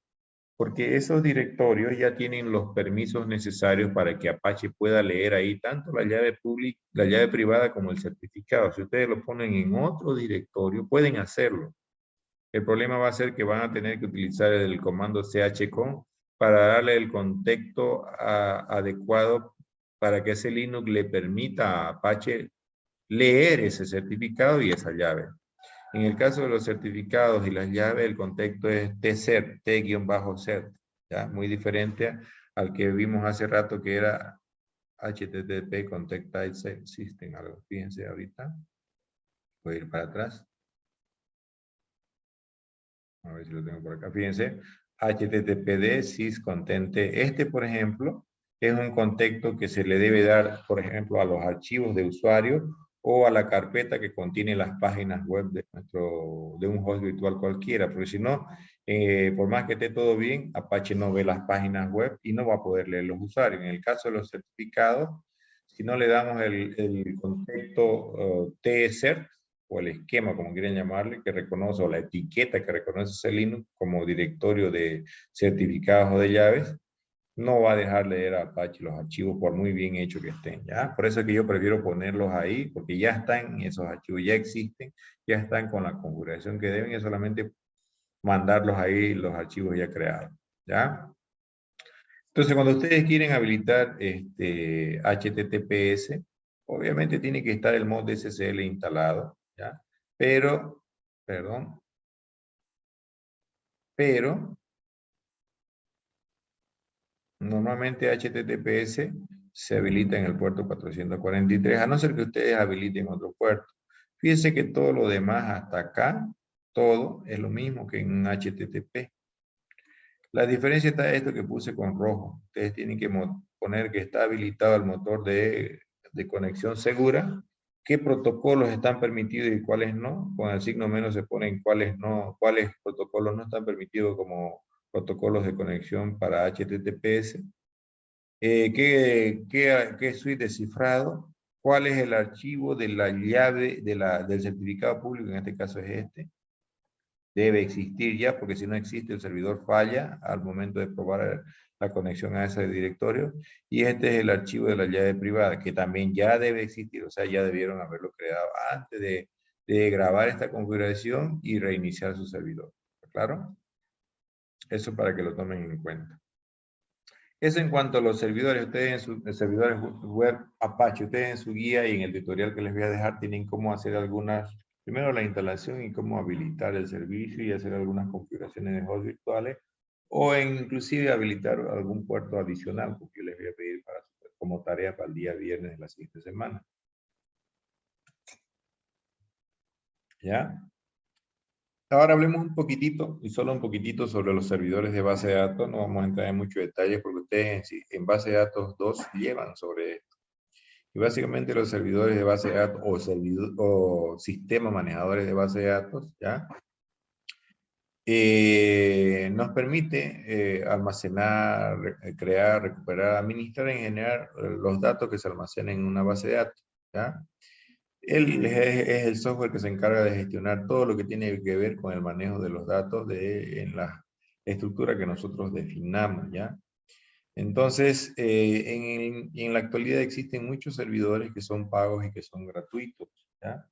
Porque esos directorios ya tienen los permisos necesarios para que Apache pueda leer ahí tanto la llave pública, la llave privada como el certificado. Si ustedes lo ponen en otro directorio, pueden hacerlo. El problema va a ser que van a tener que utilizar el comando chcon para darle el contexto adecuado para que ese Linux le permita a Apache leer ese certificado y esa llave. En el caso de los certificados y las llaves, el contexto es tcert, t-cert, ¿ya? Muy diferente al que vimos hace rato que era HTTP Context Type System. Algo. Fíjense ahorita. Voy a ir para atrás. A ver si lo tengo por acá. Fíjense. HTTPD sys contente. Este, por ejemplo, es un contexto que se le debe dar, por ejemplo, a los archivos de usuario o a la carpeta que contiene las páginas web de un host virtual cualquiera, porque si no, por más que esté todo bien, Apache no ve las páginas web y no va a poder leer los usuarios. En el caso de los certificados, si no le damos el contexto tcert, o el esquema, como quieren llamarle, que reconoce, o la etiqueta que reconoce ese Linux como directorio de certificados o de llaves, no va a dejar leer a Apache los archivos por muy bien hechos que estén, ¿ya? Por eso es que yo prefiero ponerlos ahí, porque ya están esos archivos, ya existen, ya están con la configuración que deben, es solamente mandarlos ahí, los archivos ya creados, ¿ya? Entonces, cuando ustedes quieren habilitar HTTPS, obviamente tiene que estar el mod SSL instalado, ¿ya? Pero, perdón, pero normalmente HTTPS se habilita en el puerto 443, a no ser que ustedes habiliten otro puerto. Fíjense que todo lo demás hasta acá, todo es lo mismo que en HTTP. La diferencia está esto que puse con rojo. Ustedes tienen que poner que está habilitado el motor de conexión segura, qué protocolos están permitidos y cuáles no. Con el signo menos se ponen cuáles no, cuáles protocolos no están permitidos como protocolos de conexión para HTTPS. ¿Qué suite de cifrado? ¿Cuál es el archivo de la llave del certificado público? En este caso es este. debe existir ya, porque si no existe el servidor falla al momento de probar la conexión a ese directorio. Y este es el archivo de la llave privada, que también ya debe existir, o sea, ya debieron haberlo creado antes de grabar esta configuración y reiniciar su servidor. ¿Claro? Eso para que lo tomen en cuenta. Eso en cuanto a los servidores. Ustedes en sus servidores web Apache, ustedes en su guía y en el tutorial que les voy a dejar tienen cómo hacer algunas, primero la instalación y cómo habilitar el servicio y hacer algunas configuraciones de hosts virtuales o inclusive habilitar algún puerto adicional, porque yo les voy a pedir como tarea para el día viernes de la siguiente semana. ¿Ya? Ahora hablemos un poquitito, y solo un poquitito, sobre los servidores de base de datos. No vamos a entrar en muchos detalles porque ustedes en base de datos 2 llevan sobre esto. Y básicamente los servidores de base de datos o sistemas manejadores de base de datos, ¿ya? Nos permite almacenar, crear, recuperar, administrar en general los datos que se almacenan en una base de datos, ¿ya? Él es el software que se encarga de gestionar todo lo que tiene que ver con el manejo de los datos en la estructura que nosotros definamos, ¿ya? Entonces, en la actualidad existen muchos servidores que son pagos y que son gratuitos, ¿ya?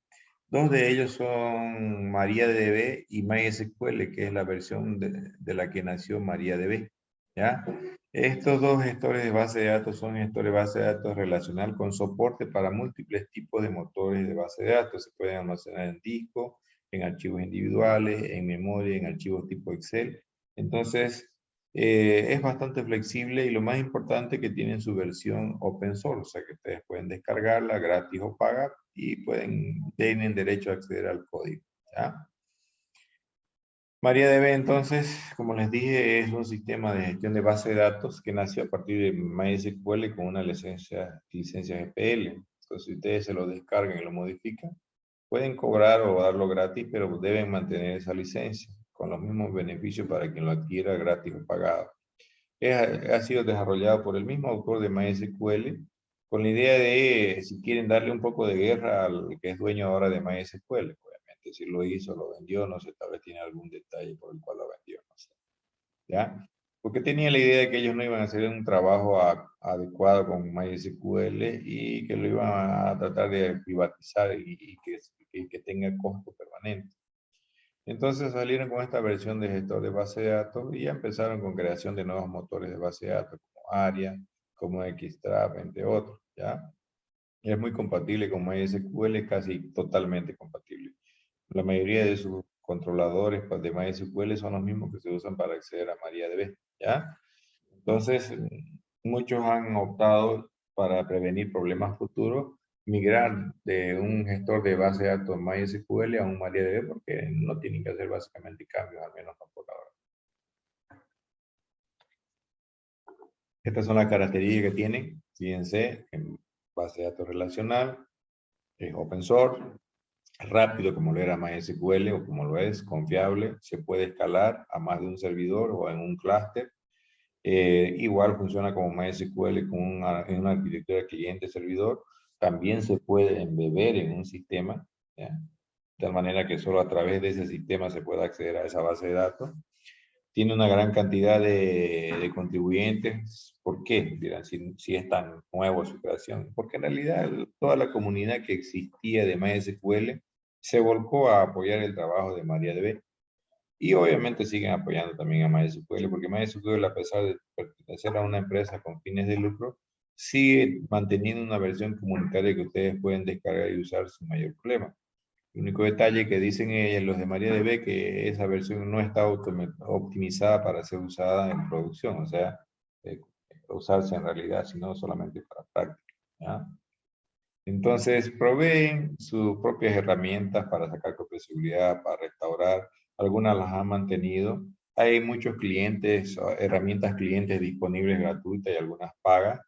Dos de ellos son MariaDB y MySQL, que es la versión de la que nació MariaDB, ¿ya? Estos dos gestores de base de datos son gestores de base de datos relacional con soporte para múltiples tipos de motores de base de datos. Se pueden almacenar en disco, en archivos individuales, en memoria, en archivos tipo Excel. Entonces, es bastante flexible y lo más importante que tienen su versión open source, o sea que ustedes pueden descargarla gratis o paga y tienen derecho a acceder al código, ¿ya? MariaDB, entonces, como les dije, es un sistema de gestión de base de datos que nació a partir de MySQL con una licencia GPL. Entonces, si ustedes se lo descargan y lo modifican, pueden cobrar o darlo gratis, pero deben mantener esa licencia con los mismos beneficios para quien lo adquiera gratis o pagado. Ha sido desarrollado por el mismo autor de MySQL, con la idea de, si quieren, darle un poco de guerra al que es dueño ahora de MySQL. Obviamente, si lo hizo, lo vendió, no sé, tal vez tiene algún detalle por el cual lo vendió, no sé. ¿Ya? Porque tenía la idea de que ellos no iban a hacer un trabajo adecuado con MySQL y que lo iban a tratar de privatizar y que tenga costo permanente. Entonces salieron con esta versión de gestor de base de datos y ya empezaron con creación de nuevos motores de base de datos como ARIA, como Xtrap, entre otros, ¿ya? Y es muy compatible con MySQL, casi totalmente compatible. La mayoría de sus controladores de MySQL son los mismos que se usan para acceder a MariaDB, ¿ya? Entonces, muchos han optado para prevenir problemas futuros, migrar de un gestor de base de datos MySQL a un MariaDB porque no tienen que hacer básicamente cambios, al menos no por ahora. Estas son las características que tienen. Fíjense, en base de datos relacional, es open source, rápido como lo era MySQL o como lo es, confiable, se puede escalar a más de un servidor o en un clúster. Igual funciona como MySQL en una arquitectura cliente-servidor. También se puede embeber en un sistema, ¿ya? De tal manera que solo a través de ese sistema se pueda acceder a esa base de datos. Tiene una gran cantidad de contribuyentes. ¿Por qué? Dirán, si es tan nuevo su creación. Porque en realidad toda la comunidad que existía de MySQL se volcó a apoyar el trabajo de MariaDB. Y obviamente siguen apoyando también a MySQL, porque MySQL, a pesar de pertenecer a una empresa con fines de lucro, sigue manteniendo una versión comunitaria que ustedes pueden descargar y usar sin mayor problema. El único detalle que dicen ellos, los de MariaDB, que esa versión no está optimizada para ser usada en producción, o sea, usarse en realidad, sino solamente para práctica, ¿ya? Entonces, proveen sus propias herramientas para sacar copia de seguridad, para restaurar. Algunas las han mantenido. Hay muchos clientes, herramientas clientes disponibles gratuitas y algunas pagas.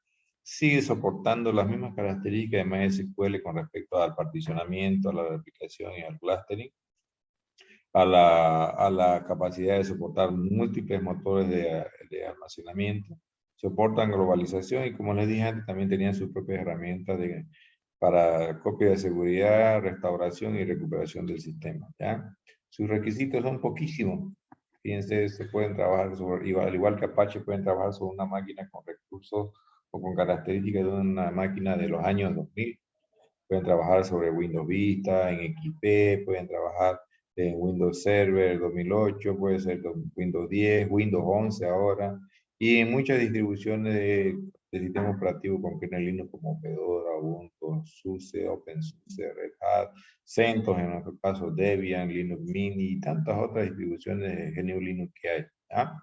Sigue soportando las mismas características de MySQL con respecto al particionamiento, a la replicación y al clustering, a la capacidad de soportar múltiples motores de almacenamiento. Soportan globalización y, como les dije antes, también tenían sus propias herramientas para copia de seguridad, restauración y recuperación del sistema, ¿ya? sus requisitos son poquísimos. Fíjense, se pueden trabajar sobre, al igual que Apache, pueden trabajar sobre una máquina con recursos o con características de una máquina de los años 2000. Pueden trabajar sobre Windows Vista, en XP, pueden trabajar en Windows Server 2008, puede ser Windows 10, Windows 11 ahora, y en muchas distribuciones de sistema operativo con kernel Linux como Fedora, Ubuntu, SUSE, OpenSUSE, Red Hat, CentOS, en nuestro caso Debian, Linux Mint y tantas otras distribuciones de GNU Linux que hay. ¿Ah?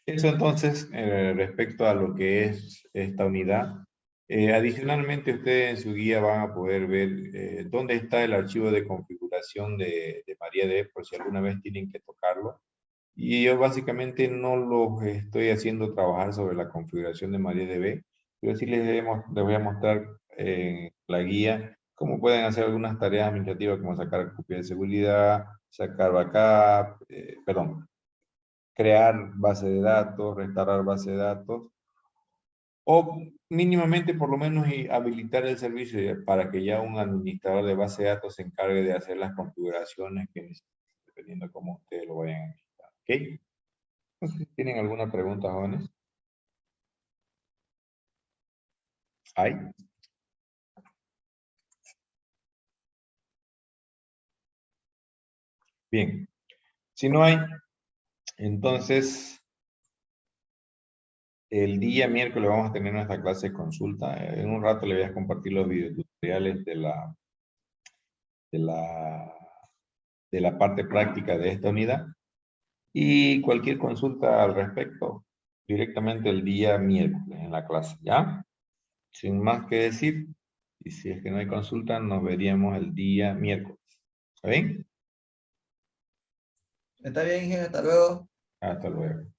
Eso entonces, respecto a lo que es esta unidad. Adicionalmente, ustedes en su guía van a poder ver dónde está el archivo de configuración de MariaDB, por si alguna vez tienen que tocarlo. Y yo básicamente no los estoy haciendo trabajar sobre la configuración de MariaDB, pero sí les voy a mostrar en la guía cómo pueden hacer algunas tareas administrativas como sacar copia de seguridad, sacar backup, crear base de datos, restaurar base de datos, o mínimamente por lo menos habilitar el servicio para que ya un administrador de base de datos se encargue de hacer las configuraciones que necesiten, dependiendo de cómo ustedes lo vayan a necesitar. ¿Ok? Entonces, ¿tienen alguna pregunta, jóvenes? ¿Hay? Bien. Si no hay, entonces el día miércoles vamos a tener nuestra clase de consulta. En un rato le voy a compartir los videotutoriales de la, de la parte práctica de esta unidad. Y cualquier consulta al respecto, directamente el día miércoles en la clase, ¿ya? Sin más que decir, y si es que no hay consulta, nos veríamos el día miércoles. ¿Está bien? Está bien, Inge, hasta luego. Hasta luego.